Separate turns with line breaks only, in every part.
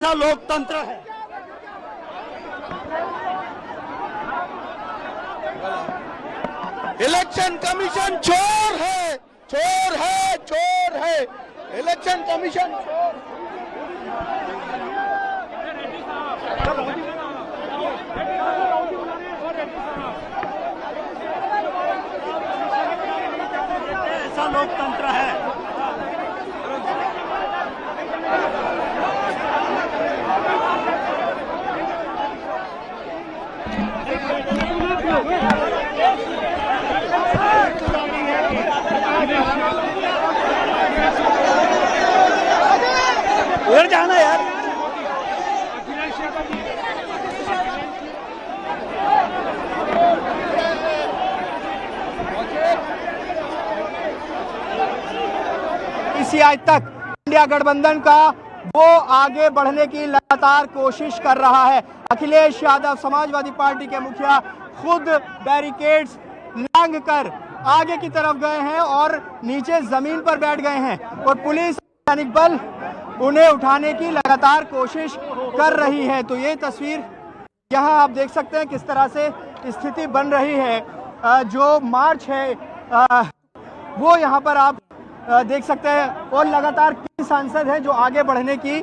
लोकतंत्र है। Election commission चोर है, चोर है, चोर है। इलेक्शन कमीशन चोर। ऐसा लोकतंत्र है। उधर जाना यार।
इसी आज तक इंडिया गठबंधन का वो आगे बढ़ने की लगातार कोशिश कर रहा है। अखिलेश यादव समाजवादी पार्टी के मुखिया खुद बैरिकेड्स लांघ कर आगे की तरफ गए हैं और नीचे जमीन पर बैठ गए हैं और पुलिस सैनिक बल उन्हें उठाने की लगातार कोशिश कर रही है। तो ये तस्वीर यहाँ आप देख सकते हैं किस तरह से स्थिति बन रही है। जो मार्च है वो यहाँ पर आप देख सकते हैं और लगातार कई सांसद हैं जो आगे बढ़ने की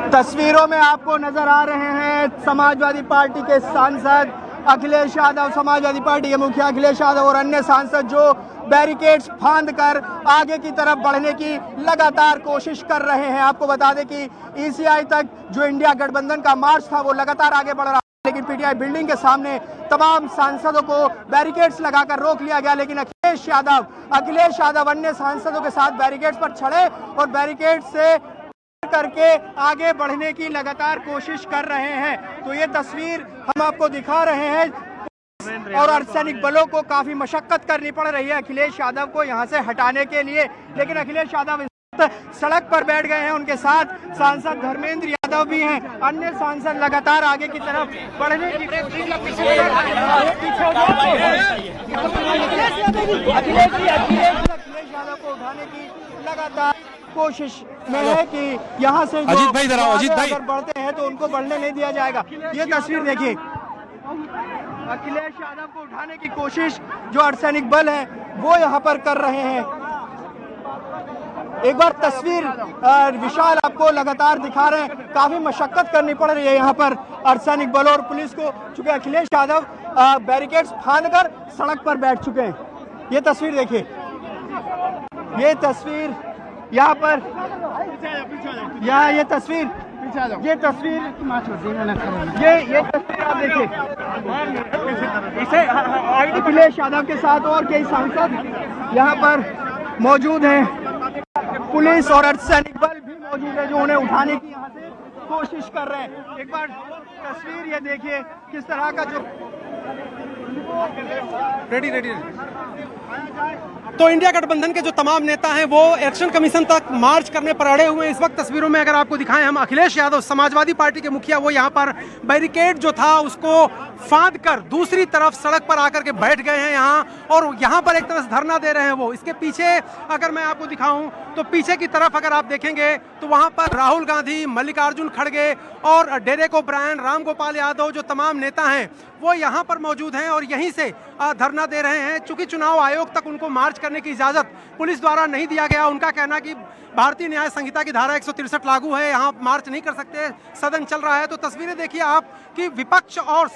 तस्वीरों में आपको नजर आ रहे हैं समाजवादी पार्टी के सांसद अखिलेश यादव, समाजवादी पार्टी के मुखिया अखिलेश यादव और अन्य सांसद जो बैरिकेड्स फांद कर आगे की तरफ बढ़ने की लगातार कोशिश कर रहे हैं। आपको बता दें कि ईसीआई तक जो इंडिया गठबंधन का मार्च था वो लगातार आगे बढ़ रहा है, लेकिन पीटीआई बिल्डिंग के सामने तमाम सांसदों को बैरिकेड्स लगाकर रोक लिया गया। लेकिन अखिलेश यादव अन्य सांसदों के साथ बैरिकेड्स पर चढ़े और बैरिकेड से करके आगे बढ़ने की लगातार कोशिश कर रहे हैं। तो ये तस्वीर हम आपको दिखा रहे हैं और अर्धसैनिक बलों को काफी मशक्कत करनी पड़ रही है अखिलेश यादव को यहाँ से हटाने के लिए। लेकिन अखिलेश यादव सड़क पर बैठ गए हैं, उनके साथ सांसद धर्मेंद्र यादव भी हैं। अन्य सांसद लगातार आगे की तरफ बढ़ने की अखिलेश यादव को उठाने की लगातार कोशिश में है कि यहाँ से
अजीत भाई इधर आओ, अजीत भाई
अगर बढ़ते हैं तो उनको बढ़ने नहीं दिया जाएगा। ये तस्वीर देखिए, अखिलेश यादव को उठाने की कोशिश जो अर्धसैनिक बल है वो यहाँ पर कर रहे हैं। एक बार तस्वीर विशाल आपको लगातार दिखा रहे हैं, काफी मशक्कत करनी पड़ रही है यहाँ पर अर्धसैनिक बलों और पुलिस को, चूंकि अखिलेश यादव बैरिकेड्स फांद कर सड़क पर बैठ चुके हैं। ये तस्वीर देखिए, ये तस्वीर यहाँ पर ये तस्वीर ये तस्वीर आप देखिए, अखिलेश यादव के साथ और कई सांसद यहाँ पर मौजूद हैं। पुलिस और अर्धसैनिक बल भी मौजूद है जो उन्हें उठाने की यहाँ से कोशिश कर रहे हैं। एक बार तस्वीर ये देखिए किस तरह का जो रेडी तो इंडिया गठबंधन के जो तमाम नेता हैं वो इलेक्शन कमीशन तक मार्च करने पर अड़े हुए हैं। इस वक्त तस्वीरों में अगर आपको दिखाएं हम, अखिलेश यादव समाजवादी पार्टी के मुखिया वो यहाँ पर बैरिकेड जो था उसको फांद कर दूसरी तरफ सड़क पर आकर के बैठ गए हैं यहाँ, और यहाँ पर एक तरह से धरना दे रहे हैं वो। इसके पीछे अगर मैं आपको दिखाऊं तो पीछे की तरफ अगर आप देखेंगे तो वहाँ पर राहुल गांधी, मल्लिकार्जुन खड़गे और डेरेक ओब्रायन, राम गोपाल यादव जो तमाम नेता हैं वो यहाँ पर मौजूद हैं और यहीं से धरना दे रहे हैं। चूंकि चुनाव आयोग तक उनको मार्च करने की इजाजत पुलिस द्वारा नहीं दिया गया, उनका कहना कि भारतीय न्याय संहिता की धारा 163 लागू है, यहाँ मार्च नहीं कर सकते, सदन चल रहा है। तो तस्वीरें देखिए आप कि विपक्ष और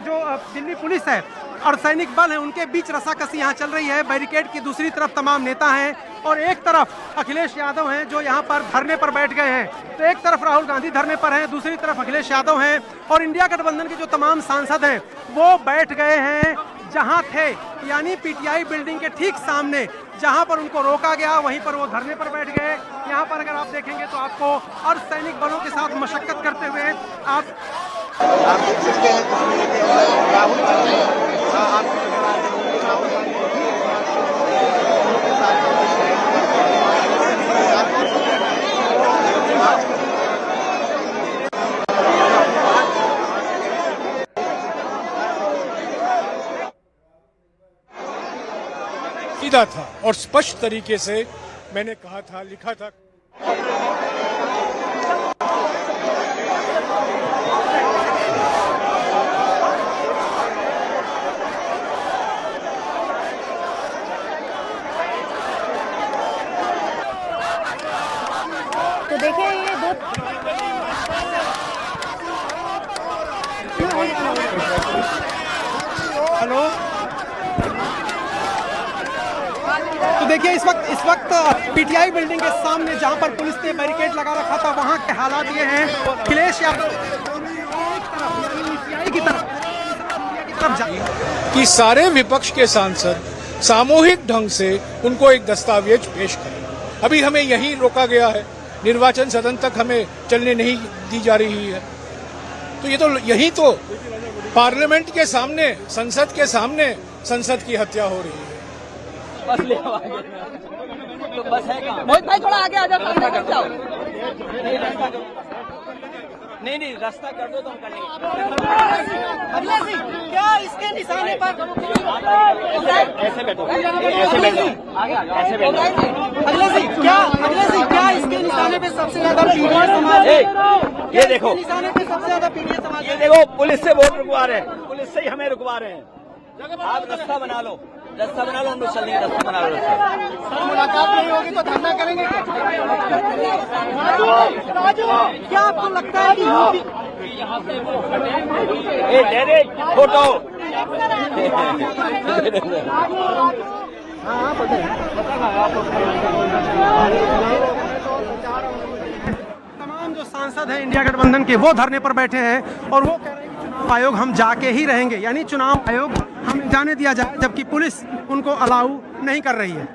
जो दिल्ली पुलिस है और सैनिक बल है उनके बीच रस्साकसी यहाँ चल रही है। बैरिकेड की दूसरी तरफ तमाम नेता हैं और एक तरफ अखिलेश यादव हैं जो यहाँ पर धरने पर बैठ गए हैं। तो एक तरफ राहुल गांधी धरने पर हैं, दूसरी तरफ अखिलेश यादव हैं और इंडिया गठबंधन के जो तमाम सांसद हैं वो बैठ गए हैं जहां थे, यानी पीटीआई बिल्डिंग के ठीक सामने जहां पर उनको रोका गया वहीं पर वो धरने पर बैठ गए। यहाँ पर अगर आप देखेंगे तो आपको अर्धसैनिक बलों के साथ मशक्कत करते हुए आप
देख सकते हैं राहुल गांधी वायदा था और स्पष्ट तरीके से मैंने कहा था, लिखा था।
तो देखिए ये दो
हेलो। तो देखिए इस वक्त पीटीआई बिल्डिंग के सामने जहां पर पुलिस ने बैरिकेड लगा रखा था वहां के हालात ये हैं। अखिलेश यादव की तरफ
कि सारे विपक्ष के सांसद सामूहिक ढंग से उनको एक दस्तावेज पेश करें। अभी हमें यहीं रोका गया है, निर्वाचन सदन तक हमें चलने नहीं दी जा रही है। तो ये तो यही तो पार्लियामेंट के सामने, संसद के सामने संसद की हत्या हो रही है।
बस ले आओ आगे। तो बस है कहाँ? मोहित भाई थोड़ा आगे आ जाओ, रास्ता कर जाओ। नहीं रास्ता कर दो तो हम कर लेंगे।
अखिलेश जी क्या इसके निशाने पर
ऐसे बैठो, ऐसे बैठो, ऐसे बैठो।
अखिलेश जी क्या इसके निशाने पे सबसे ज्यादा पीड़ित समाज है?
ये देखो,
निशाने पे सबसे ज्यादा पीड़ित समाज
ये देखो, पुलिस से वोट रुकवा रहे हैं, पुलिस से ही हमें रुकवा रहे हैं। आप रास्ता बना लो, हम लोग चलेंगे, रास्ता बना लो।
सर मुलाकात नहीं होगी तो धरना करेंगे। क्या आपको लगता है कि
दे दे फोटो।
तमाम जो सांसद हैं इंडिया गठबंधन के वो धरने पर बैठे हैं और वो कह रहे हैं कि चुनाव आयोग हम जाके ही रहेंगे, यानी चुनाव आयोग हमें जाने दिया जाए, जबकि पुलिस उनको अलाउ नहीं कर रही है।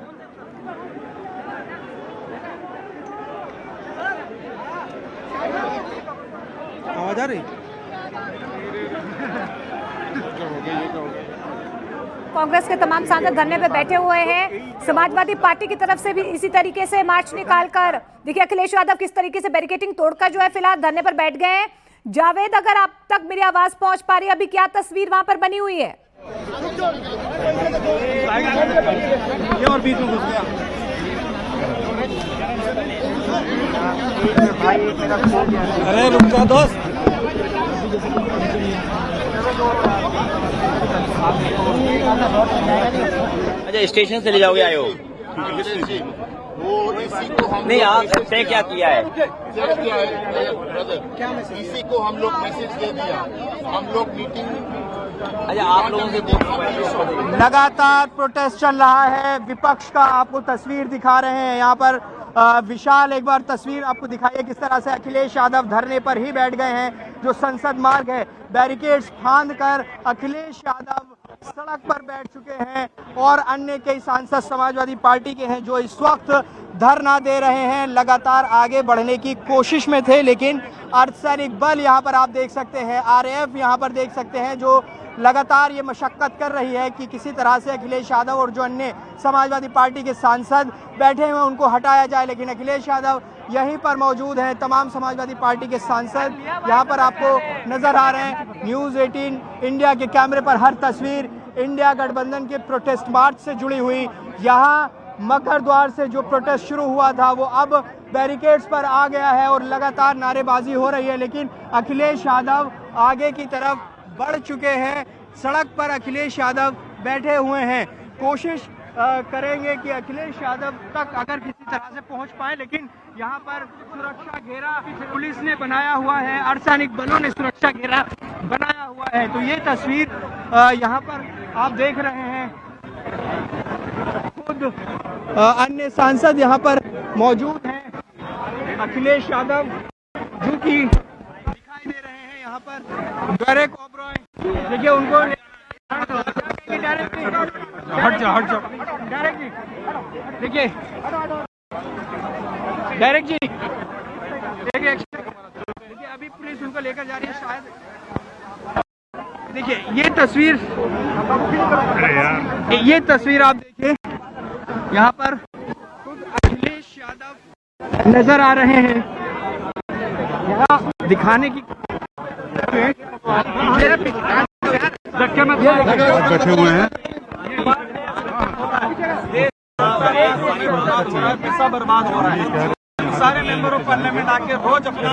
आवाज आ रही?
कांग्रेस के तमाम सांसद धरने पे बैठे हुए हैं। समाजवादी पार्टी की तरफ से भी इसी तरीके से मार्च निकालकर देखिए अखिलेश यादव किस तरीके से बैरिकेडिंग तोड़कर जो है फिलहाल धरने पर बैठ गए हैं। जावेद, अगर आप तक मेरी आवाज पहुंच पा रही है, अभी क्या तस्वीर वहां पर बनी हुई है?
ये और बीच में घुस गया। अरे रुक जा दोस्त।
अच्छा स्टेशन से ले जाओगे आयोग? नहीं, आप तय क्या किया है?
इसी को हम लोग मैसेज दे दिया, हम लोग मीटिंग।
अच्छा आप लोगों से
लगातार प्रोटेस्ट चल रहा है विपक्ष का। आपको तस्वीर दिखा रहे हैं यहाँ पर। विशाल एक बार तस्वीर आपको दिखाइए किस तरह से अखिलेश यादव धरने पर ही बैठ गए हैं। जो संसद मार्ग है बैरिकेड्स फांद कर अखिलेश यादव सड़क पर बैठ चुके हैं और अन्य कई सांसद समाजवादी पार्टी के हैं जो इस वक्त धरना दे रहे हैं। लगातार आगे बढ़ने की कोशिश में थे, लेकिन अर्धसैनिक बल यहाँ पर आप देख सकते हैं, आरएएफ यहाँ पर देख सकते हैं, जो लगातार ये मशक्कत कर रही है कि किसी तरह से अखिलेश यादव और जो अन्य समाजवादी पार्टी के सांसद बैठे हुए उनको हटाया जाए। लेकिन अखिलेश यादव यहीं पर मौजूद हैं। तमाम समाजवादी पार्टी के सांसद यहाँ पर आपको नजर आ रहे हैं। न्यूज़ 18 इंडिया के कैमरे पर हर तस्वीर इंडिया गठबंधन के प्रोटेस्ट मार्च से जुड़ी हुई। यहाँ मकर द्वार से जो प्रोटेस्ट शुरू हुआ था वो अब बैरिकेड्स पर आ गया है और लगातार नारेबाजी हो रही है। लेकिन अखिलेश यादव आगे की तरफ बढ़ चुके हैं। सड़क पर अखिलेश यादव बैठे हुए हैं। कोशिश करेंगे कि अखिलेश यादव तक अगर किसी तरह से पहुंच पाए, लेकिन यहाँ पर सुरक्षा घेरा पुलिस ने बनाया हुआ है, अर्धसैनिक बलों ने सुरक्षा घेरा बनाया हुआ है। तो ये तस्वीर यहाँ पर आप देख रहे हैं। खुद अन्य सांसद यहाँ पर मौजूद हैं। अखिलेश यादव जो कि दिखाई दे रहे हैं यहाँ पर। डेरेक ओब्रॉय देखिए उनको हट जाओ डायरेक्ट जी। देखिए डायरेक्ट जी देखिए अभी पुलिस उनको लेकर जा रही है शायद। देखिए ये तस्वीर आप देखिए यहाँ पर खुद अखिलेश यादव नजर आ रहे हैं। यहाँ दिखाने की बैठे हुए हैं। पैसा बर्बाद हो रहा है। सारे मेंबर ऑफ पार्लियामेंट आके रोज अपना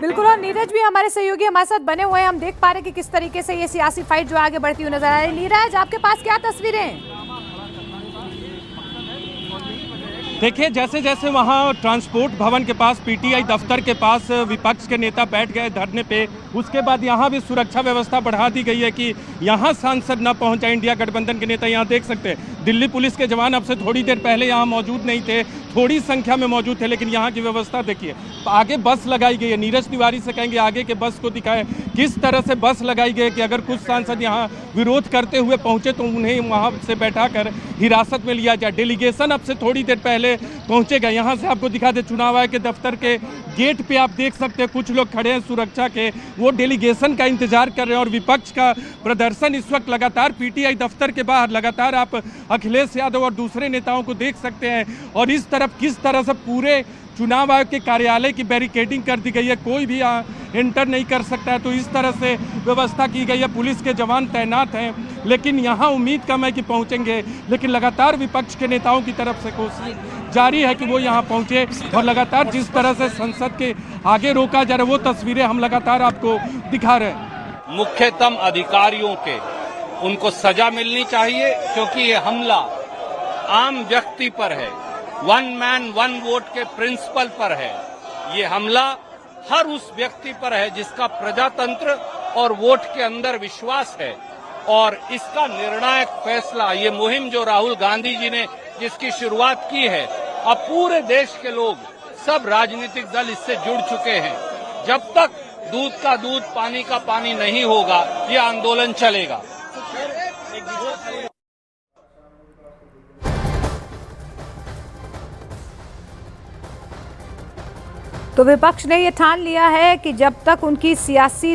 बिल्कुल। और नीरज भी हमारे सहयोगी हमारे साथ बने हुए हैं, हम देख पा रहे हैं कि किस तरीके से ये सियासी फाइट जो आगे बढ़ती हुई नजर आ रही है। नीरज, आपके पास क्या तस्वीरें हैं?
देखिए, जैसे जैसे वहाँ ट्रांसपोर्ट भवन के पास, पीटीआई दफ्तर के पास विपक्ष के नेता बैठ गए धरने पे, उसके बाद यहाँ भी सुरक्षा व्यवस्था बढ़ा दी गई है कि यहाँ सांसद न पहुँचा। इंडिया गठबंधन के नेता यहाँ देख सकते हैं, दिल्ली पुलिस के जवान अब से थोड़ी देर पहले यहाँ मौजूद नहीं थे, थोड़ी संख्या में मौजूद थे, लेकिन यहाँ की व्यवस्था देखिए। आगे बस लगाई गई है, नीरज तिवारी से कहेंगे आगे के बस को दिखाएं किस तरह से बस लगाई गई कि अगर कुछ सांसद यहाँ विरोध करते हुए पहुँचे तो उन्हें वहाँ से बैठाकर हिरासत में लिया जाए। डेलीगेशन अब से थोड़ी देर पहले पहुँचेगा। यहाँ से आपको दिखा दे, चुनाव आयोग के दफ्तर के गेट पे आप देख सकते हैं कुछ लोग खड़े हैं सुरक्षा के, वो डेलीगेशन का इंतजार कर रहे हैं। और विपक्ष का प्रदर्शन इस वक्त लगातार पीटीआई दफ्तर के बाहर लगातार आप अखिलेश यादव और दूसरे नेताओं को देख सकते हैं। और इस तरफ किस तरह से पूरे चुनाव आयोग के कार्यालय की बैरिकेडिंग कर दी गई है, कोई भी यहाँ एंटर नहीं कर सकता है। तो इस तरह से व्यवस्था की गई है, पुलिस के जवान तैनात हैं, लेकिन यहाँ उम्मीद कम है कि पहुँचेंगे। लेकिन लगातार विपक्ष के नेताओं की तरफ से कोशिश जारी है कि वो यहाँ पहुँचे। और लगातार जिस तरह से संसद के आगे रोका जा रहा है, वो तस्वीरें हम लगातार आपको दिखा रहे हैं।
मुख्यतम अधिकारियों के उनको सजा मिलनी चाहिए, क्योंकि ये हमला आम व्यक्ति पर है, वन मैन वन वोट के प्रिंसिपल पर है। ये हमला हर उस व्यक्ति पर है जिसका प्रजातंत्र और वोट के अंदर विश्वास है। और इसका निर्णायक फैसला, ये मुहिम जो राहुल गांधी जी ने जिसकी शुरुआत की है, अब पूरे देश के लोग, सब राजनीतिक दल इससे जुड़ चुके हैं। जब तक दूध का दूध, पानी का पानी नहीं होगा, ये आंदोलन चलेगा।
तो विपक्ष ने ये ठान लिया है कि जब तक उनकी सियासी